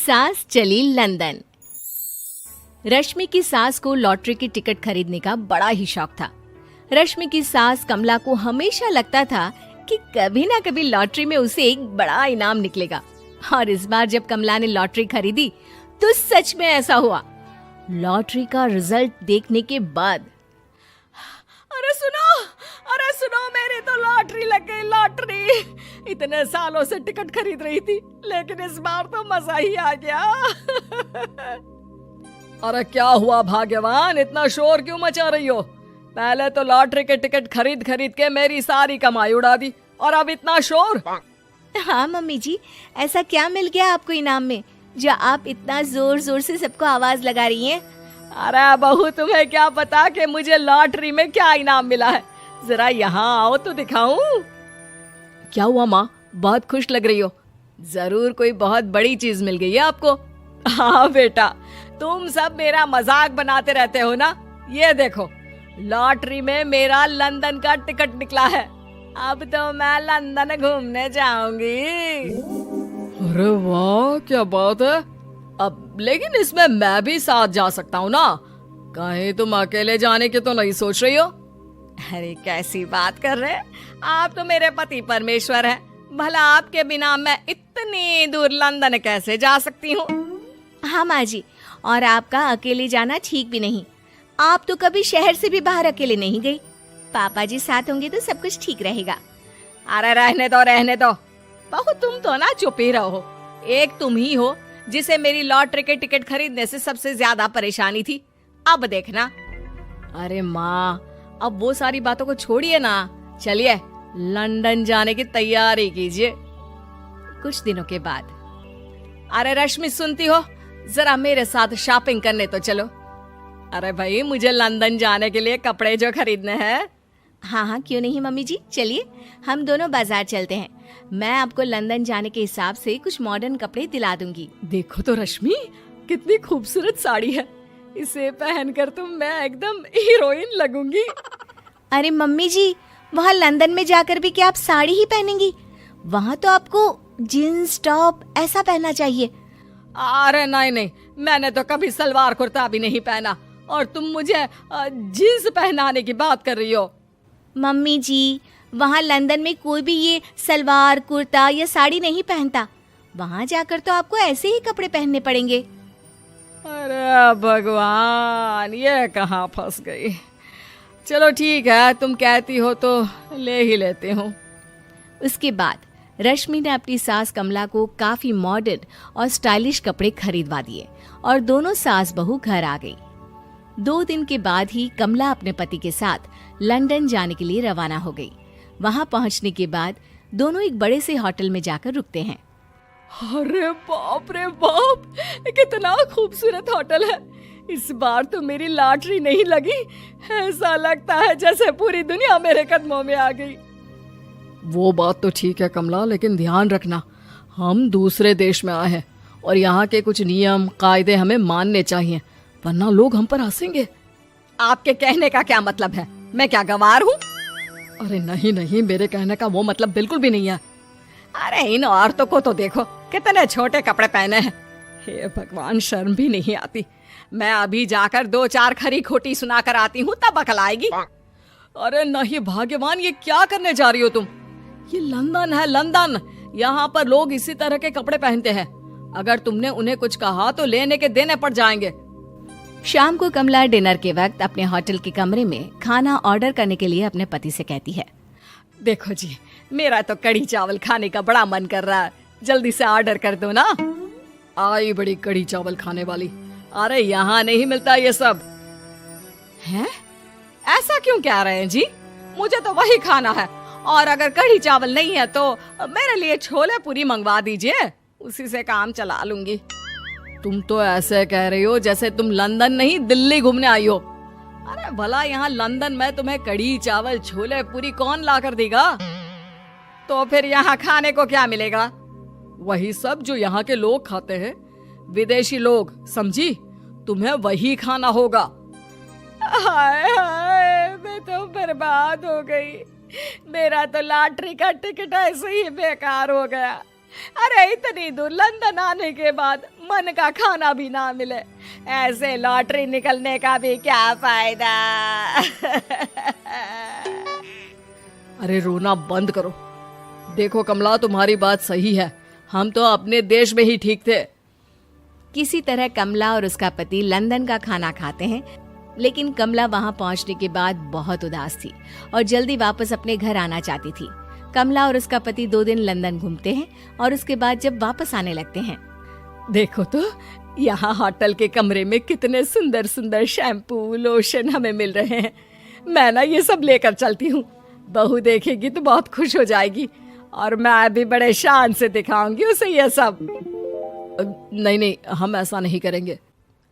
सास चली लंदन। रश्मि की सास को लॉटरी की टिकट खरीदने का बड़ा ही शौक था। रश्मि की सास कमला को हमेशा लगता था कि कभी ना कभी लॉटरी में उसे एक बड़ा इनाम निकलेगा। और इस बार जब कमला ने लॉटरी खरीदी तो सच में ऐसा हुआ। लॉटरी का रिजल्ट देखने के बाद अरे सुनो मेरी तो लॉटरी लग गई, लॉटरी। इतने सालों से टिकट खरीद रही थी लेकिन इस बार तो मजा ही आ गया। अरे क्या हुआ भाग्यवान, इतना शोर क्यों मचा रही हो? पहले तो लॉटरी के टिकट खरीद खरीद के मेरी सारी कमाई उड़ा दी और अब इतना शोर। हाँ मम्मी जी, ऐसा क्या मिल गया आपको इनाम में जो आप इतना जोर जोर से सबको आवाज लगा रही हैं? अरे बहू, तुम्हें क्या पता कि मुझे लॉटरी में क्या इनाम मिला है? जरा यहाँ आओ तो दिखाऊं। क्या हुआ माँ, बहुत खुश लग रही हो? जरूर कोई बहुत बड़ी चीज मिल गई है आपको। हाँ बेटा, तुम सब मेरा मजाक बनाते रहते हो ना। ये देखो, लॉटरी में मेरा लंदन का टिकट निकला है। अब तो मैं लंदन घूमने जाऊंगी। अरे वाह, क्या बात है। अब लेकिन इसमें मैं भी साथ जा सकता हूँ ना? कहीं तुम अकेले जाने की तो नहीं सोच रही हो? अरे कैसी बात कर रहे हैं आप, तो मेरे पति परमेश्वर हैं। भला आपके बिना मैं इतनी दूर लंदन कैसे जा सकती हूँ? हाँ माँ जी, और आपका अकेले जाना ठीक भी नहीं। आप तो कभी शहर से भी बाहर अकेले नहीं गई। पापा जी साथ होंगे तो सब कुछ ठीक रहेगा। अरे रहने दो बहू, तुम तो ना चुप ही रहो। एक तुम ही हो जिसे मेरी लॉटरी के टिकट खरीदने से सबसे ज्यादा परेशानी थी। अब देखना। अरे माँ, अब वो सारी बातों को छोड़िए ना, चलिए लंदन जाने की तैयारी कीजिए। कुछ दिनों के बाद, अरे रश्मि सुनती हो, जरा मेरे साथ शॉपिंग करने तो चलो। अरे भाई, मुझे लंदन जाने के लिए कपड़े जो खरीदने हैं। हाँ हाँ, क्यों नहीं मम्मी जी, चलिए हम दोनों बाजार चलते हैं। मैं आपको लंदन जाने के हिसाब से कुछ मॉडर्न कपड़े दिला दूंगी। देखो तो रश्मि, कितनी खूबसूरत साड़ी है। इसे पहनकर तो मैं एकदम हीरोइन लगूंगी। अरे मम्मी जी, वहाँ लंदन में जाकर भी क्या आप साड़ी ही पहनेंगी? वहाँ तो आपको जीन्स टॉप ऐसा पहनना चाहिए। अरे नहीं, मैंने तो कभी सलवार कुर्ता भी नहीं पहना और तुम मुझे जीन्स पहनाने की बात कर रही हो। मम्मी जी, वहाँ लंदन में कोई भी ये सलवार कुर्ता या साड़ी नहीं पहनता। वहाँ जाकर तो आपको ऐसे ही कपड़े पहनने पड़ेंगे। अरे भगवान, ये कहाँ फंस गई। चलो ठीक है, तुम कहती हो तो ले ही लेती हूँ। उसके बाद रश्मि ने अपनी सास कमला को काफी मॉडर्न और स्टाइलिश कपड़े खरीदवा दिए और दोनों सास बहू घर आ गई। 2 दिन के बाद ही कमला अपने पति के साथ लंदन जाने के लिए रवाना हो गई। वहां पहुंचने के बाद दोनों एक बड़े से होटल में जाकर रुकते हैं। अरे बाप रे बाप, कितना खूबसूरत होटल है। इस बार तो मेरी लॉटरी नहीं लगी। ऐसा लगता है जैसे पूरी दुनिया मेरे कदमों में आ गई। वो बात तो ठीक है कमला, लेकिन ध्यान रखना, हम दूसरे देश में आए हैं और यहाँ के कुछ नियम कायदे हमें मानने चाहिए, वरना लोग हम पर हंसेंगे। आपके कहने का क्या मतलब है? मैं क्या गंवार हूँ? अरे नहीं, मेरे कहने का वो मतलब बिल्कुल भी नहीं है। अरे इन औरतों को तो देखो, कितने छोटे कपड़े पहने हैं। हे भगवान, शर्म भी नहीं आती। मैं अभी जाकर 2-4 खरी खोटी सुना कर आती हूँ, तब अकल आएगी। अरे नहीं भाग्यवान, ये क्या करने जा रही हो तुम? ये लंदन है, लंदन। यहाँ पर लोग इसी तरह के कपड़े पहनते हैं। अगर तुमने उन्हें कुछ कहा तो लेने के देने पड़ जाएंगे। शाम को कमला डिनर के वक्त अपने होटल के कमरे में खाना ऑर्डर करने के लिए अपने पति से कहती है। देखो जी, मेरा तो कढ़ी चावल खाने का बड़ा मन कर रहा है, जल्दी से ऑर्डर कर दो ना। आई बड़ी कढ़ी चावल खाने वाली। अरे यहाँ नहीं मिलता ये सब। हैं? ऐसा क्यों कह रहे हैं जी? मुझे तो वही खाना है, और अगर कढ़ी चावल नहीं है तो मेरे लिए छोले पूरी मंगवा दीजिए, उसी से काम चला लूंगी। तुम तो ऐसे कह रही हो जैसे तुम लंदन नहीं दिल्ली घूमने आई हो। अरे भला यहाँ लंदन में तुम्हें कढ़ी चावल छोले पूरी कौन ला कर देगा? तो फिर यहाँ खाने को क्या मिलेगा? वही सब जो यहाँ के लोग खाते हैं, विदेशी लोग, समझी? तुम्हें वही खाना होगा। हाय हाय, मैं तो बर्बाद हो गई। मेरा तो लॉटरी का टिकट ऐसे ही बेकार हो गया। अरे इतनी दूर लंदन आने के बाद मन का खाना भी ना मिले, ऐसे लॉटरी निकलने का भी क्या फायदा। अरे रोना बंद करो। देखो कमला, तुम्हारी बात सही है, हम तो अपने देश में ही ठीक थे। किसी तरह कमला और उसका पति लंदन का खाना खाते हैं, लेकिन कमला वहां पहुंचने के बाद बहुत उदास थी और जल्दी वापस अपने घर आना चाहती थी। कमला और उसका पति 2 दिन लंदन घूमते हैं और उसके बाद जब वापस आने लगते हैं, देखो तो यहाँ होटल के कमरे में कितने सुंदर सुंदर शैम्पू लोशन हमें मिल रहे हैं। मैं ना ये सब लेकर चलती हूँ, बहू देखेगी तो बहुत खुश हो जाएगी और मैं भी बड़े शान से दिखाऊंगी उसे ये सब। नहीं नहीं, हम ऐसा नहीं करेंगे।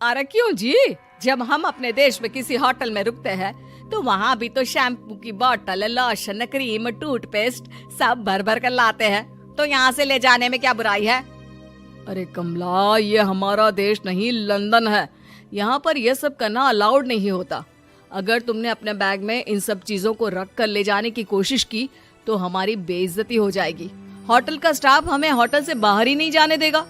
अरे क्यों जी, जब हम अपने देश में किसी होटल में रुकते हैं तो वहाँ भी तो शैम्पू की बोतल, लोशन, क्रीम, टूथपेस्ट सब भर भर कर लाते हैं, तो यहाँ से ले जाने में क्या बुराई है। अरे कमला, ये हमारा देश नहीं लंदन है, यहाँ पर यह सब करना अलाउड नहीं होता। अगर तुमने अपने बैग में इन सब चीजों को रख कर ले जाने की कोशिश की तो हमारी बेइज्जती हो जाएगी। होटल का स्टाफ हमें होटल से बाहर ही नहीं जाने देगा।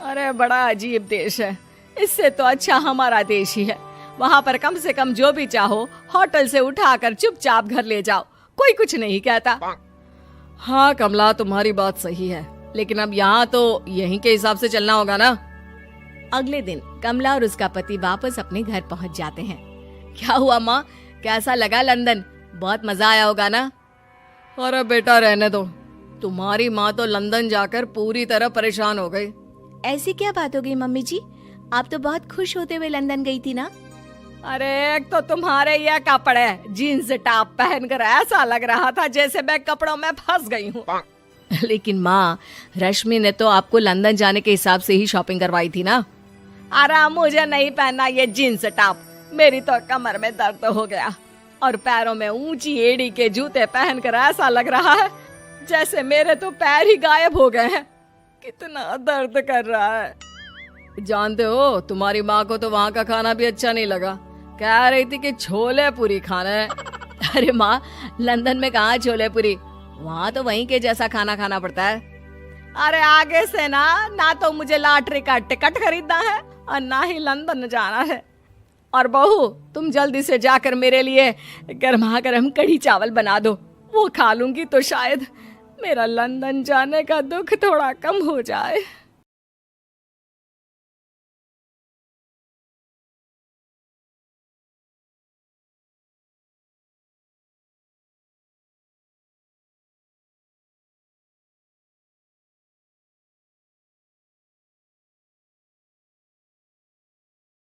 अरे बड़ा अजीब देश है, इससे तो अच्छा हमारा देश ही है। वहाँ पर कम से कम जो भी चाहो होटल से उठाकर चुपचाप घर ले जाओ, कोई कुछ नहीं कहता। हाँ कमला, तुम्हारी बात सही है, लेकिन अब यहाँ तो यहीं के हिसाब से चलना होगा ना। अगले दिन कमला और उसका पति वापस अपने घर पहुंच जाते हैं। क्या हुआ माँ, कैसा लगा लंदन? बहुत मजा आया होगा ना? अरे बेटा रहने दो, तुम्हारी माँ तो लंदन जाकर पूरी तरह परेशान हो गई। ऐसी क्या बात हो गई मम्मी जी? आप तो बहुत खुश होते हुए लंदन गई थी ना? अरे एक तो तुम्हारे ये कपड़े, जीन्स टॉप पहनकर ऐसा लग रहा था जैसे मैं कपड़ों में फंस गई हूँ। लेकिन माँ, रश्मि ने तो आपको लंदन जाने के हिसाब से ही शॉपिंग करवाई थी ना? अरे मुझे नहीं पहनना ये जीन्स टॉप, मेरी तो कमर में दर्द हो गया और पैरों में ऊंची एड़ी के जूते पहनकर ऐसा लग रहा है जैसे मेरे तो पैर ही गायब हो गए हैं। कितना दर्द कर रहा है। जानते हो, तुम्हारी माँ को तो वहाँ का खाना भी अच्छा नहीं लगा, कह रही थी कि छोले पूरी खाना है। अरे माँ, लंदन में कहाँ छोले पूरी, वहाँ तो वहीं के जैसा खाना खाना पड़ता है। अरे आगे से ना तो मुझे लॉटरी का टिकट खरीदना है और ना ही लंदन जाना है। और बहू, तुम जल्दी से जाकर मेरे लिए गर्मा गर्म कढ़ी चावल बना दो, वो खा लूंगी तो शायद मेरा लंदन जाने का दुख थोड़ा कम हो जाए।